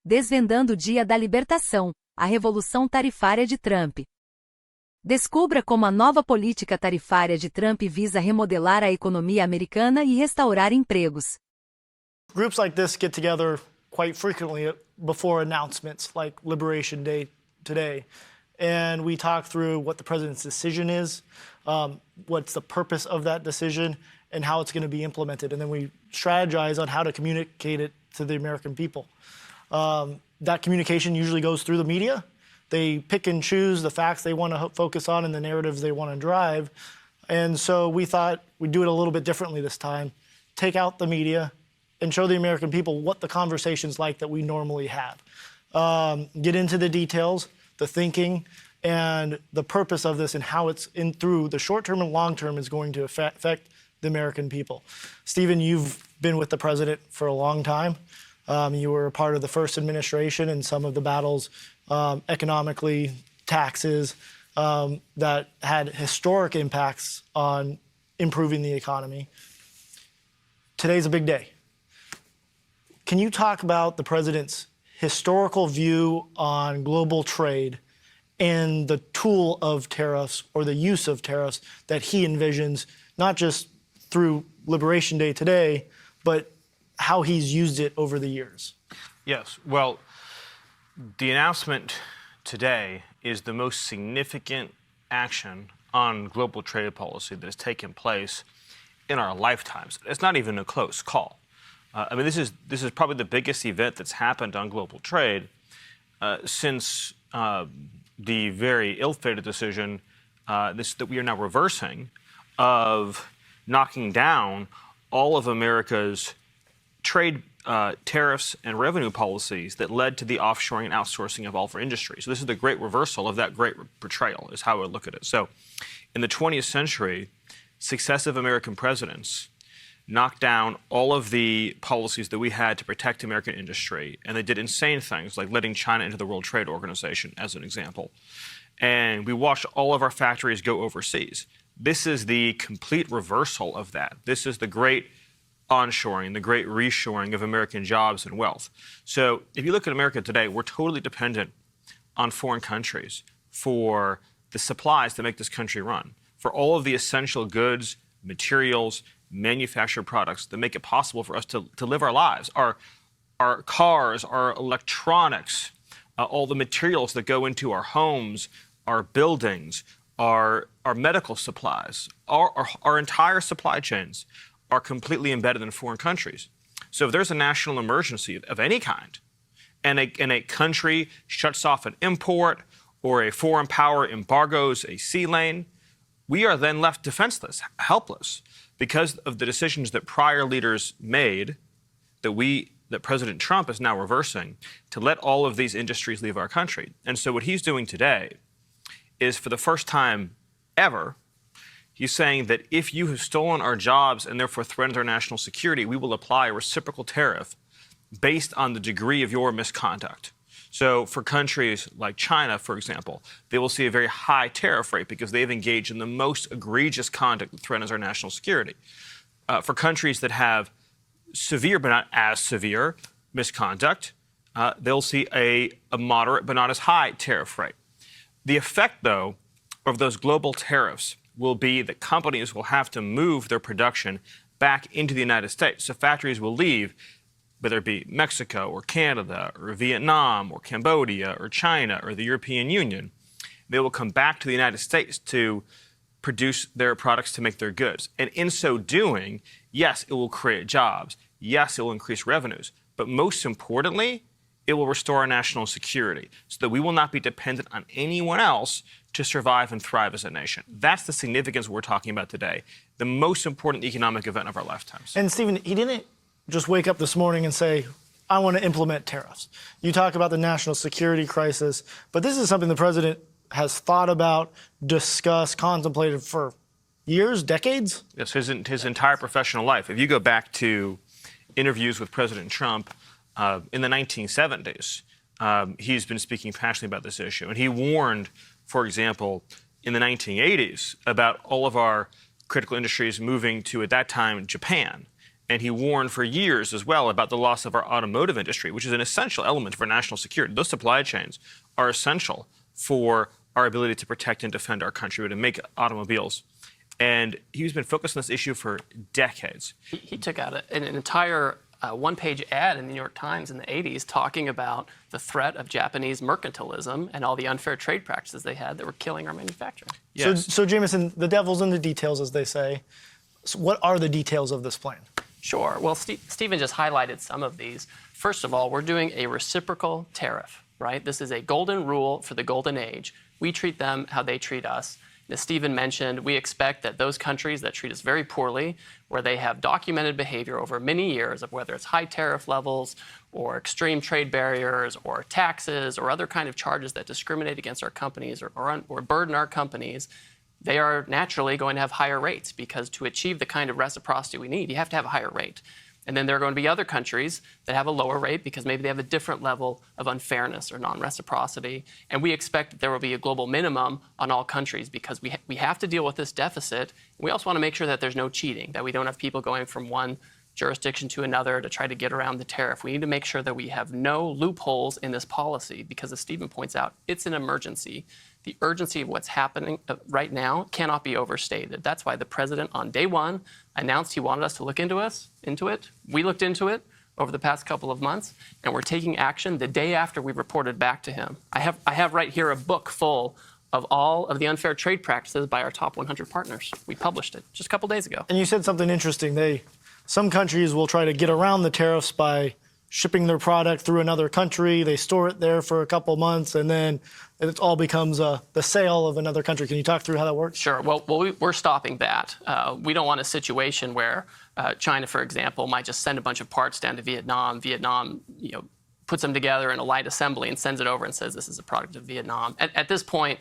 Desvendando Dia da Libertação, a Revolução Tarifária de Trump. Descubra como a nova política tarifária de Trump visa remodelar a economia americana e restaurar empregos. Groups like this get together quite frequently before announcements like Liberation Day today. And we talk through what the president's decision is, what's the purpose of that decision, and how it's going to be implemented. And then we strategize on how to communicate it to the American people. That communication usually goes through the media. They pick and choose the facts they want to focus on and the narratives they want to drive. And so we thought we'd do it a little bit differently this time. Take out the media and show the American people what the conversation's like that we normally have. Get into the details, the thinking, and the purpose of this and how it's through the short term and long term is going to affect the American people. Stephen, you've been with the president for a long time. You were a part of the first administration and some of the battles economically, taxes, that had historic impacts on improving the economy. Today's a big day. Can you talk about the president's historical view on global trade and the tool of tariffs or the use of tariffs that he envisions, not just through Liberation Day today, but how he's used it over the years? Yes. Well, the announcement today is the most significant action on global trade policy that has taken place in our lifetimes. It's not even a close call. I mean, this is probably the biggest event that's happened on global trade since the very ill-fated decision that we are now reversing of knocking down all of America's trade tariffs and revenue policies that led to the offshoring and outsourcing of all of our industries. So this is the great reversal of that great betrayal, is how I would look at it. So in the 20th century, successive American presidents knocked down all of the policies that we had to protect American industry, and they did insane things like letting China into the World Trade Organization, as an example. And we watched all of our factories go overseas. This is the complete reversal of that. This is the great onshoring, the great reshoring of American jobs and wealth. So if you look at America today, we're totally dependent on foreign countries for the supplies that make this country run, for all of the essential goods, materials, manufactured products that make it possible for us to live our lives. Our cars, our electronics, all the materials that go into our homes, our buildings, our medical supplies, our entire supply chains are completely embedded in foreign countries. So if there's a national emergency of any kind, and a country shuts off an import or a foreign power embargoes a sea lane, we are then left defenseless, helpless, because of the decisions that prior leaders made that President Trump is now reversing to let all of these industries leave our country. And so what he's doing today is, for the first time ever, he's saying that if you have stolen our jobs and therefore threatened our national security, we will apply a reciprocal tariff based on the degree of your misconduct. So for countries like China, for example, they will see a very high tariff rate because they've engaged in the most egregious conduct that threatens our national security. For countries that have severe but not as severe misconduct, they'll see a moderate but not as high tariff rate. The effect, though, of those global tariffs will be that companies will have to move their production back into the United States. So factories will leave, whether it be Mexico or Canada or Vietnam or Cambodia or China or the European Union. They will come back to the United States to produce their products, to make their goods. And in so doing, yes, it will create jobs. Yes, it will increase revenues. But most importantly, it will restore our national security so that we will not be dependent on anyone else to survive and thrive as a nation. That's the significance we're talking about today, the most important economic event of our lifetimes. And Stephen, he didn't just wake up this morning and say, I want to implement tariffs. You talk about the national security crisis, but this is something the president has thought about, discussed, contemplated for years, decades? Yes, his entire professional life. If you go back to interviews with President Trump in the 1970s, he's been speaking passionately about this issue. And he warned, for example, in the 1980s about all of our critical industries moving to, at that time, Japan. And he warned for years as well about the loss of our automotive industry, which is an essential element of our national security. Those supply chains are essential for our ability to protect and defend our country, to make automobiles. And he's been focused on this issue for decades. He took out an entire one-page ad in the New York Times in the 80s talking about the threat of Japanese mercantilism and all the unfair trade practices they had that were killing our manufacturing. Yes. So Jameson, the devil's in the details, as they say. So what are the details of this plan? Sure. Well, Stephen just highlighted some of these. First of all, we're doing a reciprocal tariff, right? This is a golden rule for the golden age. We treat them how they treat us. As Stephen mentioned, we expect that those countries that treat us very poorly, where they have documented behavior over many years of whether it's high tariff levels or extreme trade barriers or taxes or other kind of charges that discriminate against our companies or burden our companies, they are naturally going to have higher rates, because to achieve the kind of reciprocity we need, you have to have a higher rate. And then there are going to be other countries that have a lower rate because maybe they have a different level of unfairness or non-reciprocity. And we expect that there will be a global minimum on all countries, because we have to deal with this deficit. We also want to make sure that there's no cheating, that we don't have people going from one jurisdiction to another to try to get around the tariff. We need to make sure that we have no loopholes in this policy, because as Stephen points out, it's an emergency. The urgency of what's happening right now cannot be overstated. That's why the president on day one announced he wanted us to look into it. We looked into it over the past couple of months, and we're taking action the day after we reported back to him. I have right here a book full of all of the unfair trade practices by our top 100 partners. We published it just a couple days ago. And you said something interesting. Some countries will try to get around the tariffs by shipping their product through another country. They store it there for a couple months, and then it all becomes the sale of another country. Can you talk through how that works? Sure. Well, we're stopping that. We don't want a situation where China, for example, might just send a bunch of parts down to Vietnam. Vietnam, puts them together in a light assembly and sends it over and says this is a product of Vietnam. At this point,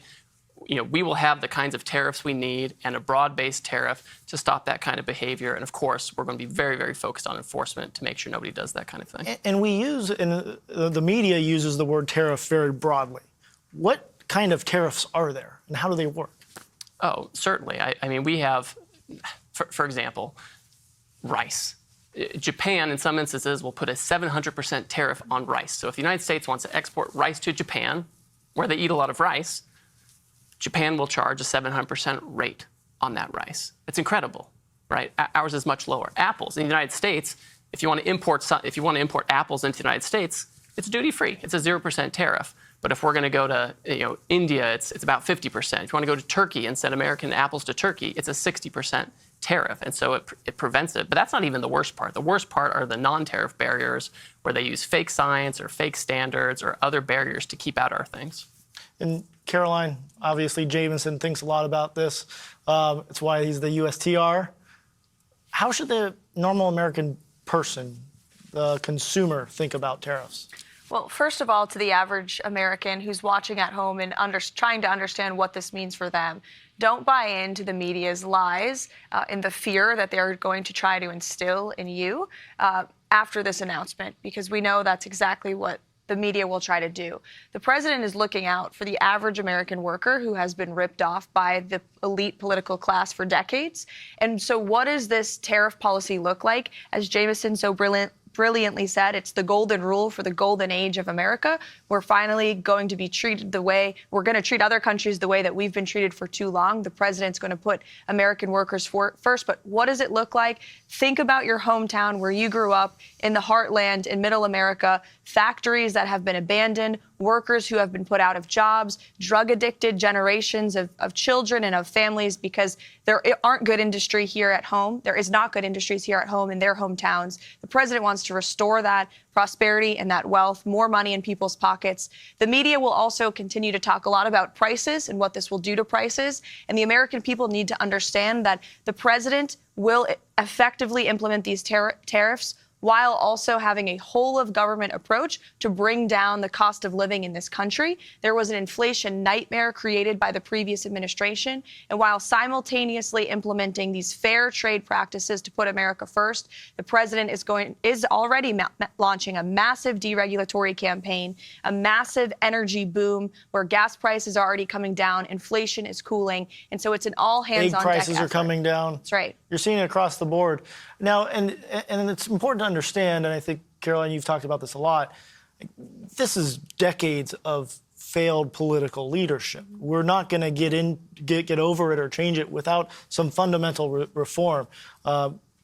we will have the kinds of tariffs we need and a broad-based tariff to stop that kind of behavior. And of course, we're going to be very, very focused on enforcement to make sure nobody does that kind of thing. And the media uses the word tariff very broadly. What kind of tariffs are there, and how do they work? Oh, certainly. I mean, we have, for example, rice. Japan, in some instances, will put a 700% tariff on rice. So if the United States wants to export rice to Japan, where they eat a lot of rice, Japan will charge a 700% rate on that rice. It's incredible, right? Ours is much lower. Apples in the United States, if you want to import apples into the United States, it's duty-free. It's a 0% tariff. But if we're going to go to India, it's about 50%. If you want to go to Turkey and send American apples to Turkey, it's a 60% tariff. And so it prevents it. But that's not even the worst part. The worst part are the non-tariff barriers, where they use fake science or fake standards or other barriers to keep out our things. And Karoline, obviously Jameson thinks a lot about this. It's why he's the USTR. How should the normal American person, the consumer, think about tariffs? Well, first of all, to the average American who's watching at home and trying to understand what this means for them, don't buy into the media's lies and the fear that they're going to try to instill in you after this announcement, because we know that's exactly what the media will try to do. The president is looking out for the average American worker who has been ripped off by the elite political class for decades. And so what does this tariff policy look like? As Jameson so brilliantly said, it's the golden rule for the golden age of America. We're finally going to be treated we're going to treat other countries the way that we've been treated for too long. The president's going to put American workers first. But what does it look like? Think about your hometown where you grew up, in the heartland, in middle America, factories that have been abandoned, workers who have been put out of jobs, drug-addicted generations of children and of families, because there aren't good industry here at home. There is not good industries here at home in their hometowns. The president wants to restore that prosperity and that wealth, more money in people's pockets. The media will also continue to talk a lot about prices and what this will do to prices. And the American people need to understand that the president will effectively implement these tariffs while also having a whole-of-government approach to bring down the cost of living in this country. There was an inflation nightmare created by the previous administration, and while simultaneously implementing these fair trade practices to put America first, the president is already launching a massive deregulatory campaign, a massive energy boom where gas prices are already coming down, inflation is cooling, and so it's an all-hands-on-deck Egg prices effort. are coming down. That's right. You're seeing it across the board. Now, and it's important to understand, and I think, Karoline, you've talked about this a lot, this is decades of failed political leadership. We're not going to get over it or change it without some fundamental reform.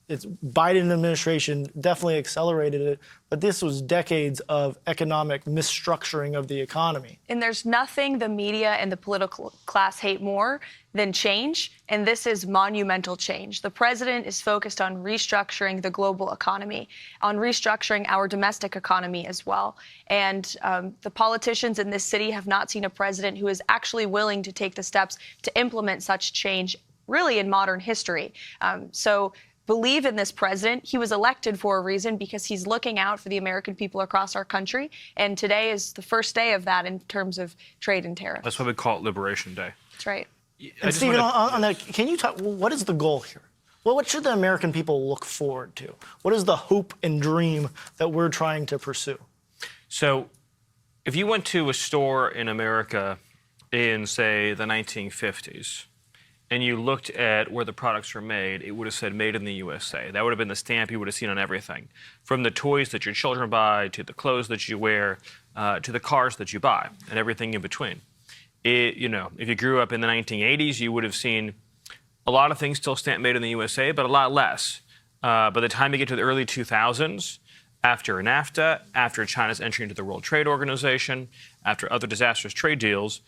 It's Biden administration definitely accelerated it, but this was decades of economic misstructuring of the economy. And there's nothing the media and the political class hate more than change, and this is monumental change. The president is focused on restructuring the global economy, on restructuring our domestic economy as well. And the politicians in this city have not seen a president who is actually willing to take the steps to implement such change, really, in modern history. So believe in this president. He was elected for a reason, because he's looking out for the American people across our country. And today is the first day of that in terms of trade and tariffs. That's why we call it Liberation Day. That's right. And Stephen, on that, can you talk, what is the goal here? Well, what should the American people look forward to? What is the hope and dream that we're trying to pursue? So if you went to a store in America in, say, the 1950s, and you looked at where the products were made, it would have said made in the USA. That would have been the stamp you would have seen on everything, from the toys that your children buy, to the clothes that you wear, to the cars that you buy, and everything in between. If you grew up in the 1980s, you would have seen a lot of things still stamped made in the USA, but a lot less. By the time you get to the early 2000s, after NAFTA, after China's entry into the World Trade Organization, after other disastrous trade deals,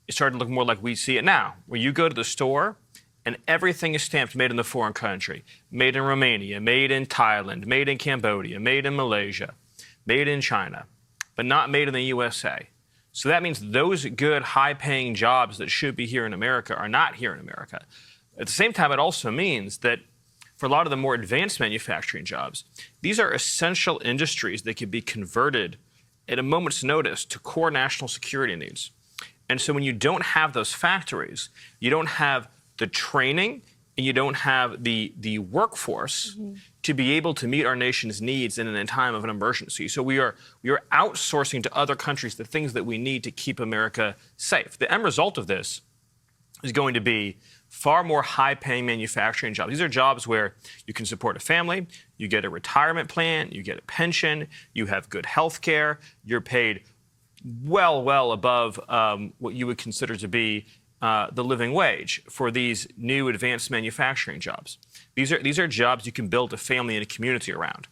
it started to look more like we see it now, where you go to the store and everything is stamped made in the foreign country. Made in Romania, made in Thailand, made in Cambodia, made in Malaysia, made in China, but not made in the USA. So that means those good, high-paying jobs that should be here in America are not here in America. At the same time, it also means that for a lot of the more advanced manufacturing jobs, these are essential industries that can be converted at a moment's notice to core national security needs. And so when you don't have those factories, you don't have the training, and you don't have the workforce to be able to meet our nation's needs in a time of an emergency. So we are outsourcing to other countries the things that we need to keep America safe. The end result of this is going to be far more high-paying manufacturing jobs. These are jobs where you can support a family, you get a retirement plan, you get a pension, you have good health care, you're paid well above what you would consider to be the living wage for these new advanced manufacturing jobs. These are jobs you can build a family and a community around.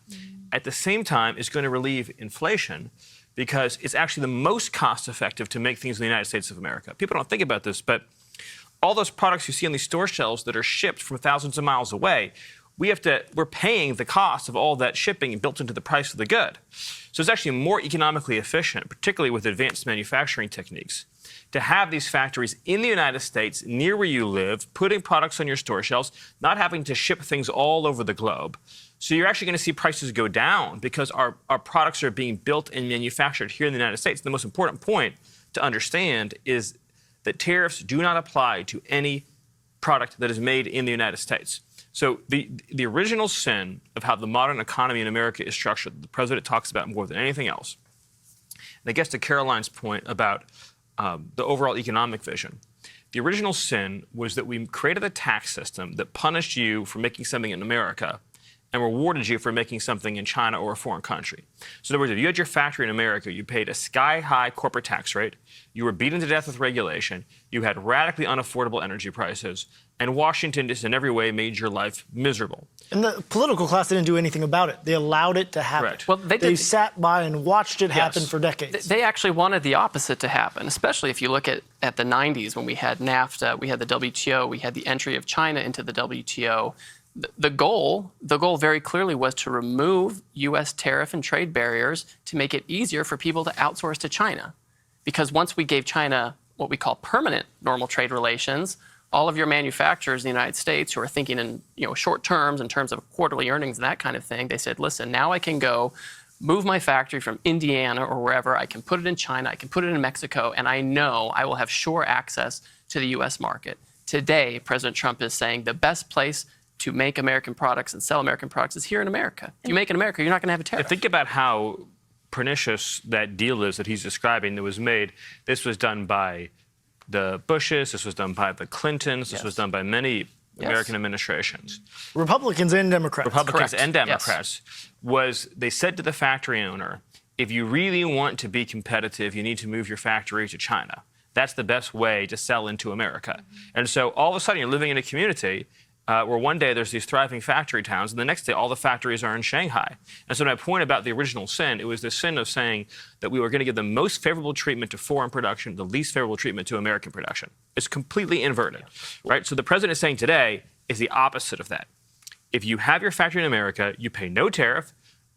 At the same time, it's going to relieve inflation, because it's actually the most cost-effective to make things in the United States of America. People don't think about this, but all those products you see on these store shelves that are shipped from thousands of miles away, we're paying the cost of all that shipping built into the price of the good. So it's actually more economically efficient, particularly with advanced manufacturing techniques, to have these factories in the United States, near where you live, putting products on your store shelves, not having to ship things all over the globe. So you're actually going to see prices go down, because our products are being built and manufactured here in the United States. The most important point to understand is that tariffs do not apply to any product that is made in the United States. So the original sin of how the modern economy in America is structured, the president talks about more than anything else. And I guess to Karoline's point about the overall economic vision, the original sin was that we created a tax system that punished you for making something in America and rewarded you for making something in China or a foreign country. So in other words, if you had your factory in America, you paid a sky-high corporate tax rate, you were beaten to death with regulation, you had radically unaffordable energy prices, and Washington just in every way made your life miserable. And the political class didn't do anything about it. They allowed it to happen. Right. Well, they sat by and watched it happen for decades. They actually wanted the opposite to happen, especially if you look at the 90s, when we had NAFTA, we had the WTO, we had the entry of China into the WTO. The goal very clearly was to remove U.S. tariff and trade barriers to make it easier for people to outsource to China. Because once we gave China what we call permanent normal trade relations, all of your manufacturers in the United States who are thinking in short terms, in terms of quarterly earnings and that kind of thing, they said, listen, now I can go move my factory from Indiana or wherever, I can put it in China, I can put it in Mexico, and I know I will have sure access to the U.S. market. Today, President Trump is saying the best place to make American products and sell American products is here in America. If you make it in America, you're not going to have a tariff. Think about how pernicious that deal is that he's describing that was made. This was done by the Bushes, this was done by the Clintons, this was done by many American administrations. Republicans and Democrats. Republicans Correct. and Democrats was they said to the factory owner, if you really want to be competitive, you need to move your factory to China. That's the best way to sell into America. And so all of a sudden you're living in a community where one day there's these thriving factory towns, and the next day all the factories are in Shanghai. And so my point about the original sin, it was the sin of saying that we were going to give the most favorable treatment to foreign production, the least favorable treatment to American production. It's completely inverted, right? So the president is saying today is the opposite of that. If you have your factory in America, you pay no tariff.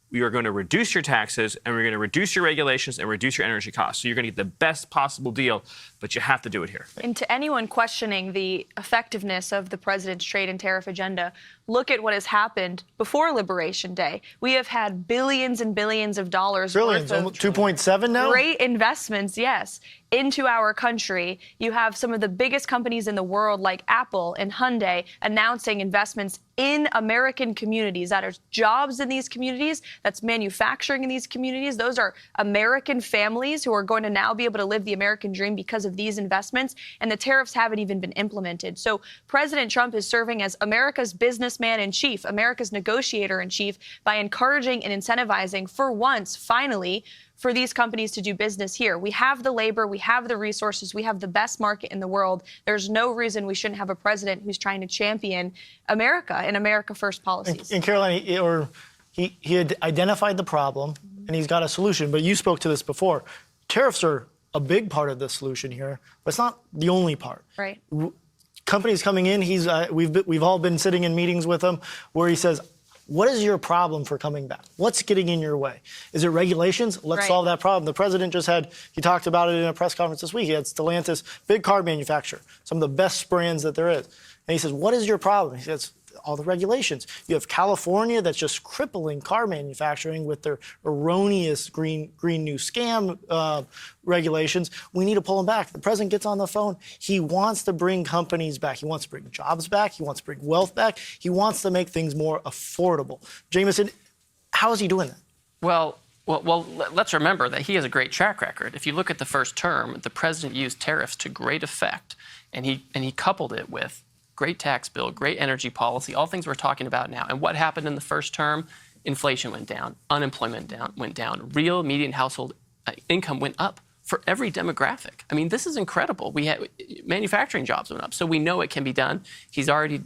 We are going to reduce your taxes, and we're going to reduce your regulations and reduce your energy costs. So you're going to get the best possible deal, but you have to do it here. And to anyone questioning the effectiveness of the president's trade and tariff agenda, look at what has happened before Liberation Day. We have had billions and billions of dollars Trillions, worth of 2.7 now? great investments, yes, into our country. You have some of the biggest companies in the world like Apple and Hyundai announcing investments in American communities. That are jobs in these communities, that's manufacturing in these communities. Those are American families who are going to now be able to live the American dream because of these investments, and the tariffs haven't even been implemented. So President Trump is serving as America's businessman in chief, America's negotiator in chief, by encouraging and incentivizing, for once, finally, for these companies to do business here. We have the labor, we have the resources, we have the best market in the world. There's no reason we shouldn't have a president who's trying to champion America and America First policies. And Karoline, he had identified the problem, and he's got a solution. But you spoke to this before. Tariffs are a big part of the solution here, but it's not the only part. Right. Companies coming in, we've all been sitting in meetings with him where he says, what is your problem for coming back? What's getting in your way? Is it regulations? Let's solve that problem. The president he talked about it in a press conference this week. He had Stellantis, big car manufacturer, some of the best brands that there is. And he says, what is your problem? He says, all the regulations. You have California that's just crippling car manufacturing with their erroneous green new scam regulations. We need to pull them back. The president gets on the phone. He wants to bring companies back. He wants to bring jobs back. He wants to bring wealth back. He wants to make things more affordable. Jameson, how is he doing that? Well, let's remember that he has a great track record. If you look at the first term, the president used tariffs to great effect, and he coupled it with great tax bill, great energy policy, all things we're talking about now. And what happened in the first term? Inflation went down, unemployment went down, real median household income went up for every demographic. I mean, this is incredible. We had manufacturing jobs went up, so we know it can be done. He's already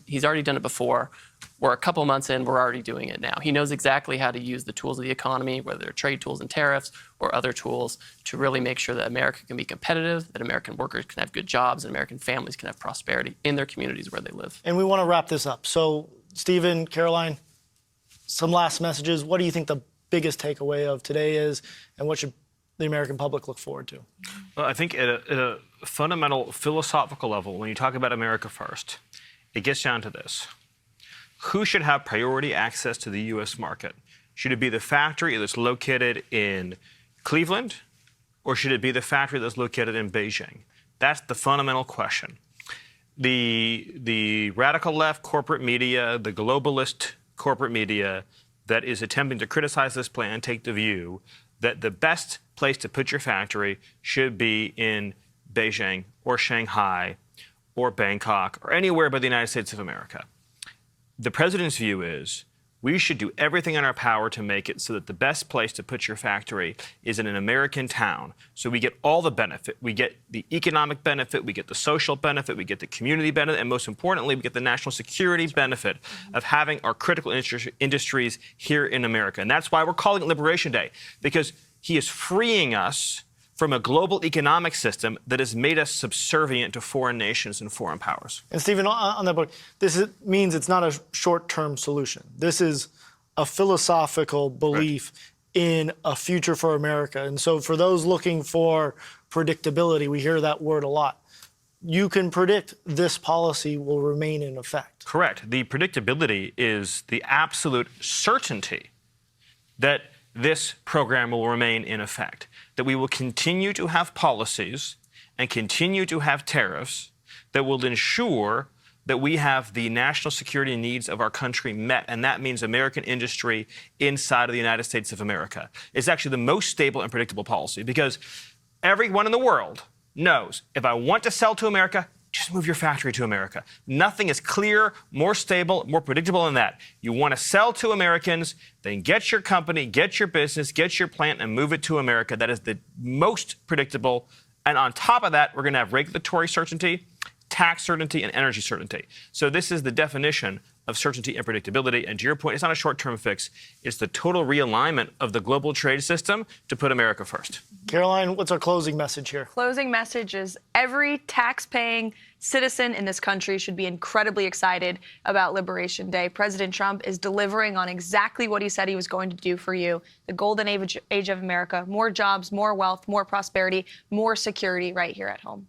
done it before. We're a couple months in, we're already doing it now. He knows exactly how to use the tools of the economy, whether they're trade tools and tariffs or other tools, to really make sure that America can be competitive, that American workers can have good jobs, and American families can have prosperity in their communities where they live. And we want to wrap this up. So, Stephen, Karoline, some last messages. What do you think the biggest takeaway of today is, and what should the American public look forward to? Well, I think at a fundamental philosophical level, when you talk about America first, it gets down to this. Who should have priority access to the U.S. market? Should it be the factory that's located in Cleveland, or should it be the factory that's located in Beijing? That's the fundamental question. The radical left corporate media, the globalist corporate media that is attempting to criticize this plan take the view that the best place to put your factory should be in Beijing or Shanghai or Bangkok or anywhere but the United States of America. The president's view is we should do everything in our power to make it so that the best place to put your factory is in an American town. So we get all the benefit. We get the economic benefit, we get the social benefit, we get the community benefit, and most importantly, we get the national security benefit of having our critical industries here in America. And that's why we're calling it Liberation Day, because he is freeing us from a global economic system that has made us subservient to foreign nations and foreign powers. And Stephen, on that book, means it's not a short-term solution. This is a philosophical belief in a future for America. And so for those looking for predictability, we hear that word a lot. You can predict this policy will remain in effect. Correct. The predictability is the absolute certainty that this program will remain in effect, that we will continue to have policies and continue to have tariffs that will ensure that we have the national security needs of our country met, and that means American industry inside of the United States of America. It's actually the most stable and predictable policy because everyone in the world knows if I want to sell to America, just move your factory to America. Nothing is clearer, more stable, more predictable than that. You want to sell to Americans, then get your company, get your business, get your plant, and move it to America. That is the most predictable. And on top of that, we're going to have regulatory certainty, tax certainty, and energy certainty. So this is the definition of certainty and predictability. And to your point, it's not a short-term fix. It's the total realignment of the global trade system to put America first. Karoline, what's our closing message here? Closing message is every tax-paying citizen in this country should be incredibly excited about Liberation Day. President Trump is delivering on exactly what he said he was going to do for you. The golden age of America, more jobs, more wealth, more prosperity, more security right here at home.